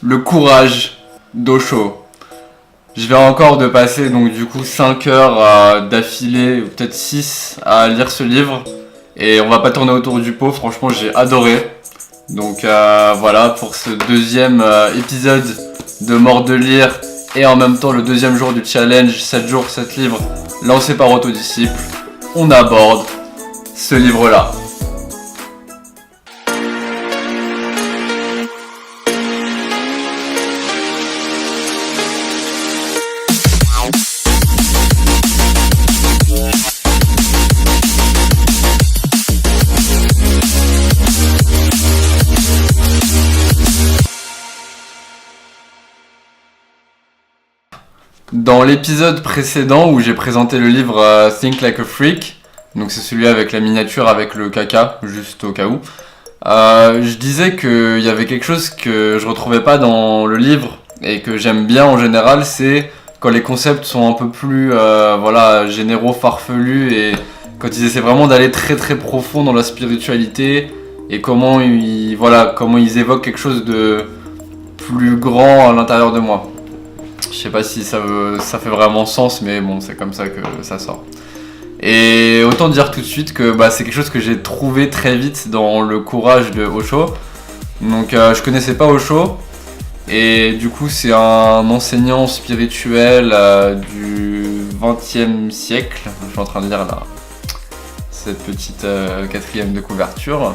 Le courage d'Osho. Je viens encore de passer donc du coup 5 heures d'affilée, ou peut-être 6 à lire ce livre. Et on va pas tourner autour du pot, franchement j'ai adoré. Donc voilà pour ce deuxième épisode de Mort de lire et en même temps le deuxième jour du challenge 7 jours 7 livres lancé par Autodisciple. On aborde ce livre-là. Dans l'épisode précédent où j'ai présenté le livre Think Like a Freak, donc c'est celui avec la miniature avec le caca, juste au cas où, je disais qu'il y avait quelque chose que je retrouvais pas dans le livre et que j'aime bien en général, c'est quand les concepts sont un peu plus généraux, farfelus et quand ils essaient vraiment d'aller très très profond dans la spiritualité et comment ils évoquent quelque chose de plus grand à l'intérieur de moi. Je sais pas si ça fait vraiment sens, mais bon, c'est comme ça que ça sort. Et autant dire tout de suite que c'est quelque chose que j'ai trouvé très vite dans le courage de Osho. Donc je connaissais pas Osho, et du coup c'est un enseignant spirituel du XXe siècle. Je suis en train de lire là, cette petite quatrième de couverture.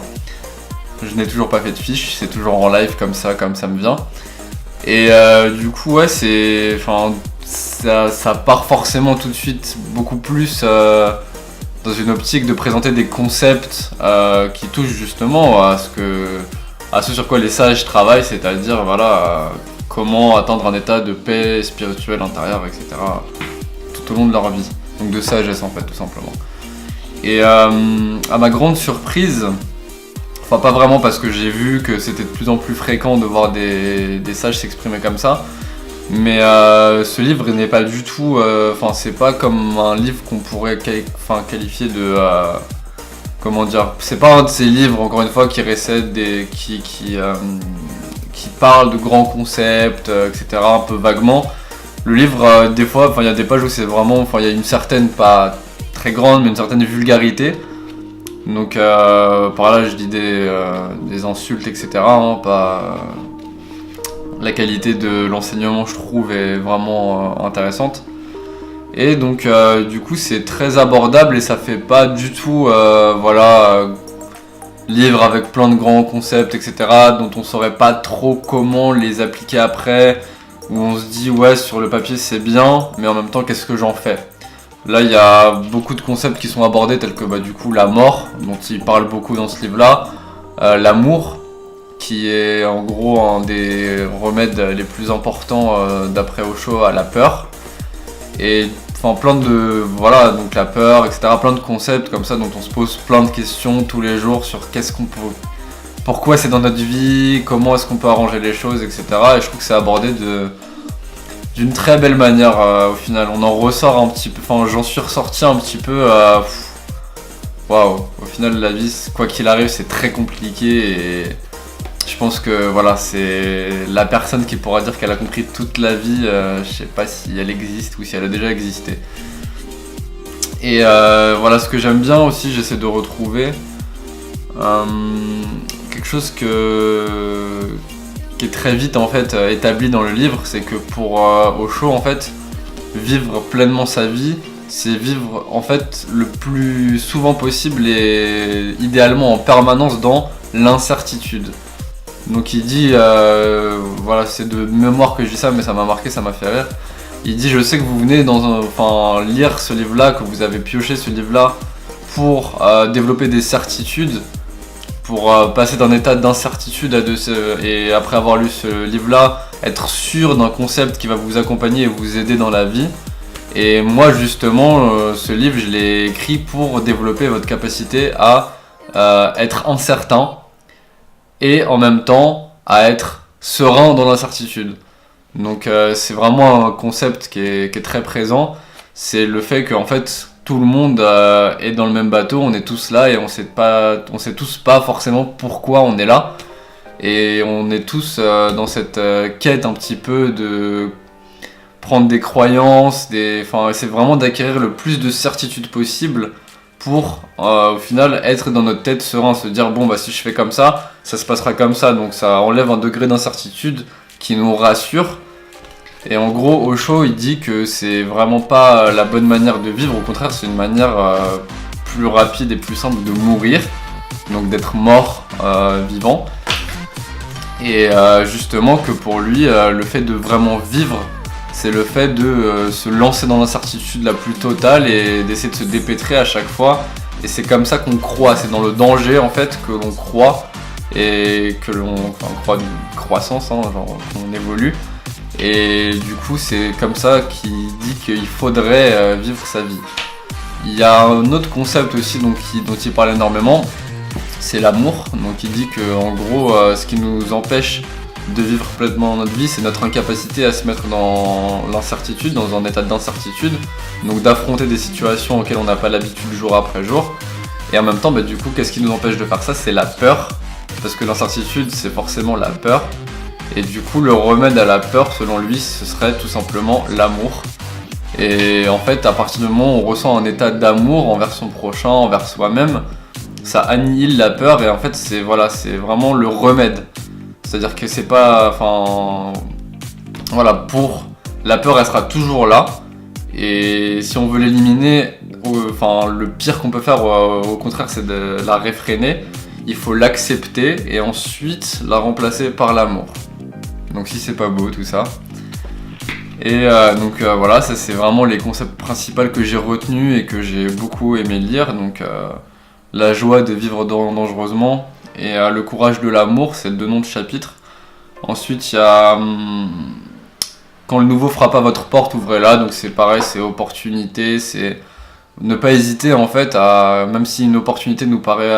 Je n'ai toujours pas fait de fiche, c'est toujours en live comme ça me vient. Et du coup ça part forcément tout de suite beaucoup plus dans une optique de présenter des concepts qui touchent justement à ce sur quoi les sages travaillent, c'est-à-dire comment atteindre un état de paix spirituelle intérieure, etc. tout au long de leur vie, donc de sagesse en fait tout simplement. Et à ma grande surprise, enfin pas vraiment parce que j'ai vu que c'était de plus en plus fréquent de voir des sages s'exprimer comme ça, mais ce livre n'est pas du tout, c'est pas comme un livre qu'on pourrait qualifier de, c'est pas un de ces livres encore une fois qui récède qui parle de grands concepts, etc. un peu vaguement. Le livre, des fois, il y a des pages où c'est vraiment, il y a une certaine, pas très grande, mais une certaine vulgarité. Donc par là je dis des insultes, etc. Pas la qualité de l'enseignement, je trouve, est vraiment intéressante. Et donc du coup c'est très abordable et ça fait pas du tout livre avec plein de grands concepts, etc. dont on saurait pas trop comment les appliquer après, où on se dit ouais sur le papier c'est bien, mais en même temps qu'est-ce que j'en fais ? Là, il y a beaucoup de concepts qui sont abordés, tels que du coup la mort, dont il parle beaucoup dans ce livre-là, l'amour, qui est en gros un des remèdes les plus importants d'après Osho à la peur, et plein de donc la peur, etc. Plein de concepts comme ça dont on se pose plein de questions tous les jours sur pourquoi c'est dans notre vie, comment est-ce qu'on peut arranger les choses, etc. Et je trouve que c'est abordé d'une très belle manière au final. On en ressort un petit peu, j'en suis ressorti un petit peu. Waouh, au final la vie, quoi qu'il arrive, c'est très compliqué et je pense que c'est la personne qui pourra dire qu'elle a compris toute la vie. Je sais pas si elle existe ou si elle a déjà existé. Et ce que j'aime bien aussi, j'essaie de retrouver quelque chose qui est très vite en fait établi dans le livre, c'est que pour Osho en fait, vivre pleinement sa vie, c'est vivre en fait le plus souvent possible et idéalement en permanence dans l'incertitude. Donc il dit, c'est de mémoire que je dis ça, mais ça m'a marqué, ça m'a fait rire. Il dit, je sais que vous venez lire ce livre-là, que vous avez pioché ce livre-là pour développer des certitudes, pour passer d'un état d'incertitude et après avoir lu ce livre-là, être sûr d'un concept qui va vous accompagner et vous aider dans la vie. Et moi justement, ce livre, je l'ai écrit pour développer votre capacité à être incertain et en même temps à être serein dans l'incertitude. Donc c'est vraiment un concept qui est très présent. C'est le fait qu'en fait tout le monde est dans le même bateau, on est tous là et on sait tous pas forcément pourquoi on est là. Et on est tous dans cette quête un petit peu de prendre des croyances, enfin, c'est vraiment d'acquérir le plus de certitude possible pour au final être dans notre tête serein, se dire bon bah si je fais comme ça se passera comme ça, donc ça enlève un degré d'incertitude qui nous rassure. Et en gros Osho il dit que c'est vraiment pas la bonne manière de vivre, au contraire c'est une manière plus rapide et plus simple de mourir, donc d'être mort vivant. Et justement que pour lui le fait de vraiment vivre, c'est le fait de se lancer dans l'incertitude la plus totale et d'essayer de se dépêtrer à chaque fois. Et c'est comme ça qu'on croit, c'est dans le danger en fait que l'on croit et que l'on croit d'une croissance, hein, genre qu'on évolue. Et du coup c'est comme ça qu'il dit qu'il faudrait vivre sa vie. Il y a un autre concept aussi dont il parle énormément, c'est l'amour. Donc il dit que en gros ce qui nous empêche de vivre complètement notre vie, c'est notre incapacité à se mettre dans l'incertitude, dans un état d'incertitude, donc d'affronter des situations auxquelles on n'a pas l'habitude jour après jour. Et en même temps, du coup, qu'est-ce qui nous empêche de faire ça? C'est la peur, parce que l'incertitude, c'est forcément la peur. Et du coup, le remède à la peur, selon lui, ce serait tout simplement l'amour. Et en fait, à partir du moment où on ressent un état d'amour envers son prochain, envers soi-même, ça annihile la peur et en fait, c'est vraiment le remède. C'est-à-dire que c'est pas... pour... La peur, elle sera toujours là. Et si on veut l'éliminer, le pire qu'on peut faire, au contraire, c'est de la réfréner. Il faut l'accepter et ensuite la remplacer par l'amour. Donc si c'est pas beau tout ça. Et voilà, ça c'est vraiment les concepts principaux que j'ai retenus et que j'ai beaucoup aimé lire. Donc la joie de vivre dangereusement et le courage de l'amour, c'est le 2 noms de chapitre. Ensuite il y a quand le nouveau frappe à votre porte, ouvrez-la. Donc c'est pareil, c'est opportunité, c'est ne pas hésiter en fait à, même si une opportunité nous paraît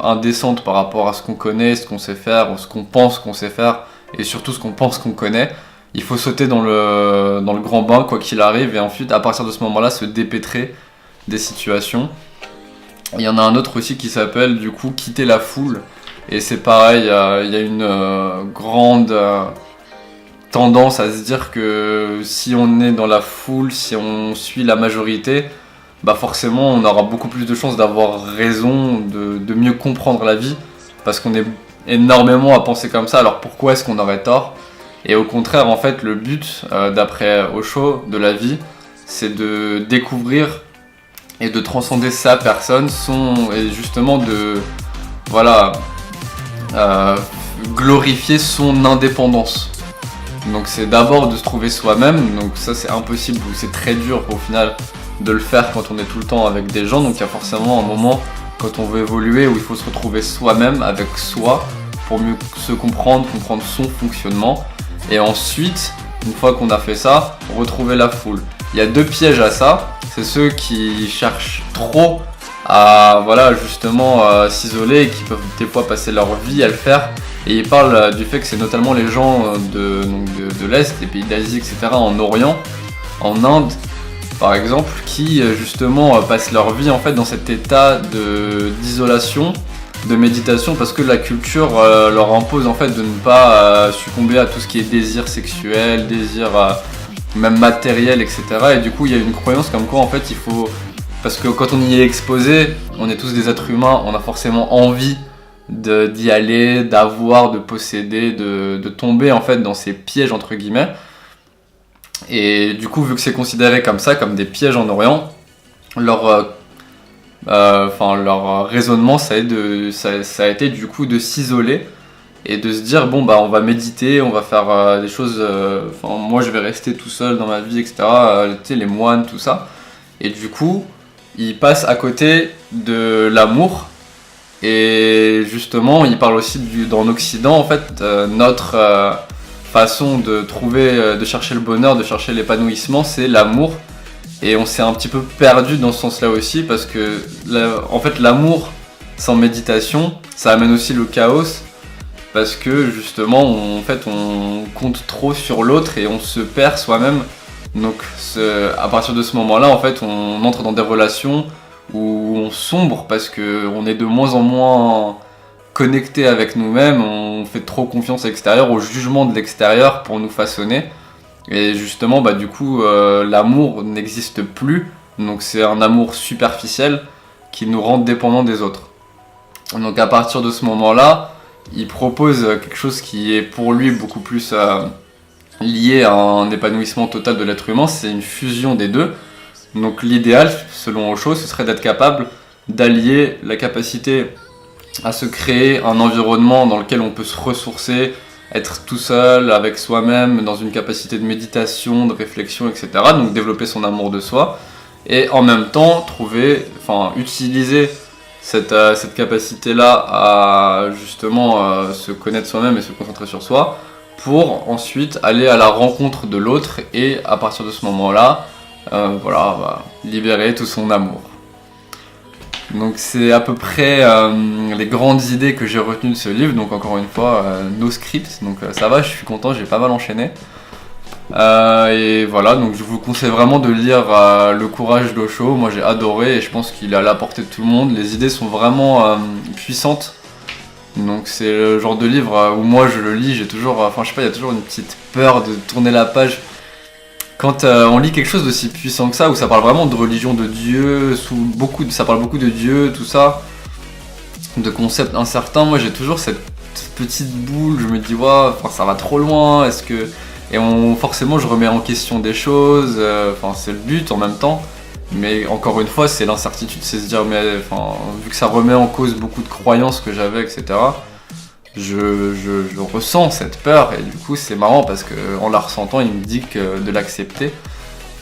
indécente par rapport à ce qu'on connaît, ce qu'on sait faire, ou ce qu'on pense qu'on sait faire, et surtout ce qu'on pense qu'on connaît, il faut sauter dans le grand bain quoi qu'il arrive, et ensuite à partir de ce moment-là se dépêtrer des situations. Il y en a un autre aussi qui s'appelle du coup quitter la foule, et c'est pareil, il y a une grande tendance à se dire que si on est dans la foule, si on suit la majorité, forcément on aura beaucoup plus de chances d'avoir raison, de mieux comprendre la vie, parce qu'on est énormément à penser comme ça, alors pourquoi est-ce qu'on aurait tort? Et au contraire, en fait, le but, d'après Osho, de la vie, c'est de découvrir et de transcender sa personne, et justement de glorifier son indépendance. Donc c'est d'abord de se trouver soi-même, donc ça c'est impossible, ou c'est très dur au final de le faire quand on est tout le temps avec des gens, donc il y a forcément un moment quand on veut évoluer où il faut se retrouver soi-même avec soi pour mieux se comprendre son fonctionnement. Et ensuite, une fois qu'on a fait ça, retrouver la foule. Il y a 2 pièges à ça, c'est ceux qui cherchent trop à justement s'isoler et qui peuvent des fois passer leur vie à le faire. Et il parle du fait que c'est notamment les gens de l'Est, des pays d'Asie, etc., en Orient, en Inde par exemple, qui justement passent leur vie en fait dans cet état d'isolation, de méditation, parce que la culture leur impose en fait de ne pas succomber à tout ce qui est désir sexuel, désir même matériel, etc. Et du coup il y a une croyance comme quoi en fait il faut, parce que quand on y est exposé, on est tous des êtres humains, on a forcément envie d'y aller, d'avoir, de posséder, de tomber en fait dans ces pièges entre guillemets. Et du coup vu que c'est considéré comme ça, comme des pièges en Orient, leur raisonnement ça a été du coup de s'isoler et de se dire bon on va méditer, on va faire des choses, moi je vais rester tout seul dans ma vie, etc. Tu sais, les moines, tout ça. Et du coup ils passent à côté de l'amour. Et justement il parle aussi dans l'Occident en fait, notre façon de chercher le bonheur, de chercher l'épanouissement, c'est l'amour. Et on s'est un petit peu perdu dans ce sens-là aussi, parce que en fait l'amour sans méditation, ça amène aussi le chaos, parce que justement on compte trop sur l'autre et on se perd soi-même. Donc à partir de ce moment-là, en fait, on entre dans des relations où on sombre, parce qu'on est de moins en moins connecté avec nous-mêmes, on fait trop confiance à l'extérieur, au jugement de l'extérieur pour nous façonner. Et justement, bah, du coup, l'amour n'existe plus. Donc c'est un amour superficiel qui nous rend dépendants des autres. Donc à partir de ce moment-là, il propose quelque chose qui est pour lui beaucoup plus lié à un épanouissement total de l'être humain, c'est une fusion des deux. Donc l'idéal, selon Osho, ce serait d'être capable d'allier la capacité à se créer un environnement dans lequel on peut se ressourcer, être tout seul avec soi-même, dans une capacité de méditation, de réflexion, etc. Donc développer son amour de soi, et en même temps utiliser cette capacité-là à justement se connaître soi-même et se concentrer sur soi, pour ensuite aller à la rencontre de l'autre et à partir de ce moment-là, libérer tout son amour. Donc c'est à peu près les grandes idées que j'ai retenues de ce livre. Donc encore une fois, no script, donc ça va, je suis content, j'ai pas mal enchaîné. Et voilà, donc je vous conseille vraiment de lire Le Courage d'Osho. Moi j'ai adoré et je pense qu'il est à la portée de tout le monde. Les idées sont vraiment puissantes. Donc c'est le genre de livre où moi je le lis, j'ai toujours, il y a toujours une petite peur de tourner la page. Quand on lit quelque chose d'aussi puissant que ça, où ça parle vraiment de religion, de Dieu, ça parle beaucoup de Dieu, tout ça, de concepts incertains, moi j'ai toujours cette petite boule, je me dis ça va trop loin, forcément je remets en question des choses, c'est le but en même temps, mais encore une fois c'est l'incertitude, c'est se dire vu que ça remet en cause beaucoup de croyances que j'avais, etc. Je ressens cette peur et du coup c'est marrant parce qu'en la ressentant il me dit de l'accepter.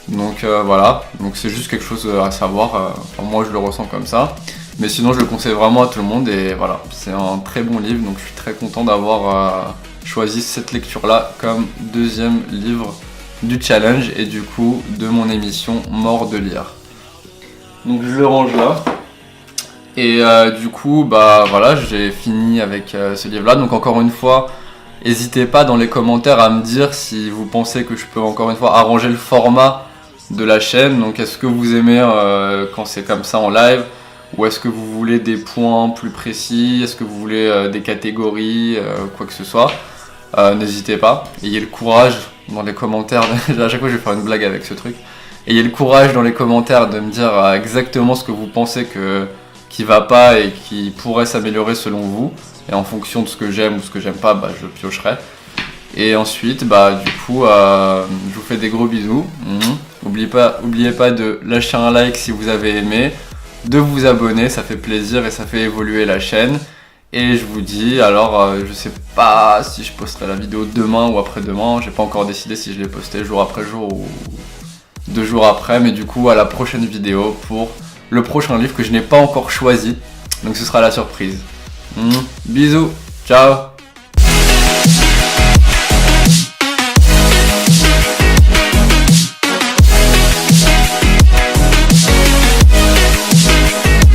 Donc voilà, donc c'est juste quelque chose à savoir, moi je le ressens comme ça. Mais sinon je le conseille vraiment à tout le monde et voilà, c'est un très bon livre, donc je suis très content d'avoir choisi cette lecture là comme deuxième livre du challenge et du coup de mon émission Mort de lire. Donc je le range là. Et du coup, j'ai fini avec ce livre-là. Donc encore une fois, n'hésitez pas dans les commentaires à me dire si vous pensez que je peux encore une fois arranger le format de la chaîne. Donc est-ce que vous aimez quand c'est comme ça en live, ou est-ce que vous voulez des points plus précis, est-ce que vous voulez des catégories, quoi que ce soit. N'hésitez pas, ayez le courage dans les commentaires, à chaque fois je vais faire une blague avec ce truc. Ayez le courage dans les commentaires de me dire exactement ce que vous pensez qui va pas et qui pourrait s'améliorer selon vous, et en fonction de ce que j'aime ou ce que j'aime pas, je piocherai. Et ensuite je vous fais des gros bisous. Oubliez pas de lâcher un like si vous avez aimé, de vous abonner, ça fait plaisir et ça fait évoluer la chaîne. Et je vous dis, je sais pas si je posterai la vidéo demain ou après-demain, j'ai pas encore décidé si je l'ai posté jour après jour ou 2 jours après, mais du coup à la prochaine vidéo pour le prochain livre que je n'ai pas encore choisi, donc ce sera la surprise. Bisous, ciao.